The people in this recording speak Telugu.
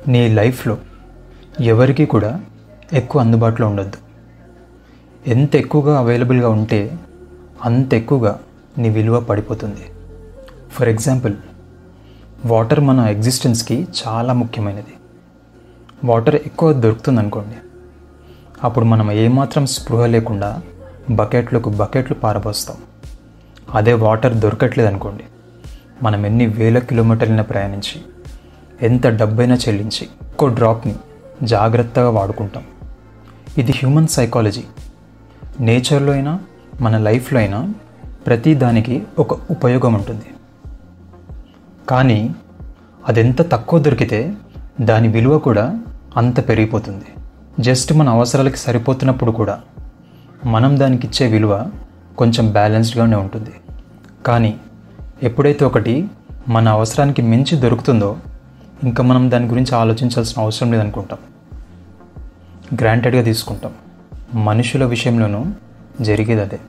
నీ లైఫ్లో ఎవరికీ కూడా ఎక్కువ అందుబాటులో ఉండొద్దు. ఎంత ఎక్కువగా అవైలబుల్గా ఉంటే అంత ఎక్కువగా నీ విలువ పడిపోతుంది. ఫర్ ఎగ్జాంపుల్, వాటర్ మన ఎగ్జిస్టెన్స్కి చాలా ముఖ్యమైనది. వాటర్ ఎక్కువ దొరుకుతుంది అనుకోండి, అప్పుడు మనం ఏమాత్రం స్పృహ లేకుండా బకెట్లు పారబోస్తాం. అదే వాటర్ దొరకట్లేదు అనుకోండి, మనం ఎన్ని వేల కిలోమీటర్లైనా ప్రయాణించి ఎంత డబ్బైనా చెల్లించి ఒక్కో డ్రాప్ని జాగ్రత్తగా వాడుకుంటాం. ఇది హ్యూమన్ సైకాలజీ. నేచర్లో అయినా మన లైఫ్లో అయినా ప్రతి దానికి ఒక ఉపయోగం ఉంటుంది. కానీ అదెంత తక్కువ దొరికితే దాని విలువ కూడా అంత పెరిగిపోతుంది. జస్ట్ మన అవసరాలకి సరిపోతున్నప్పుడు కూడా మనం దానికి ఇచ్చే విలువ కొంచెం బ్యాలెన్స్డ్గానే ఉంటుంది. కానీ ఎప్పుడైతే ఒకటి మన అవసరానికి మించి దొరుకుతుందో ఇంకా మనం దాని గురించి ఆలోచించాల్సిన అవసరం లేదనుకుంటాం, గ్రాంటెడ్గా తీసుకుంటాం. మనుషుల విషయంలోనూ జరిగేది అదే.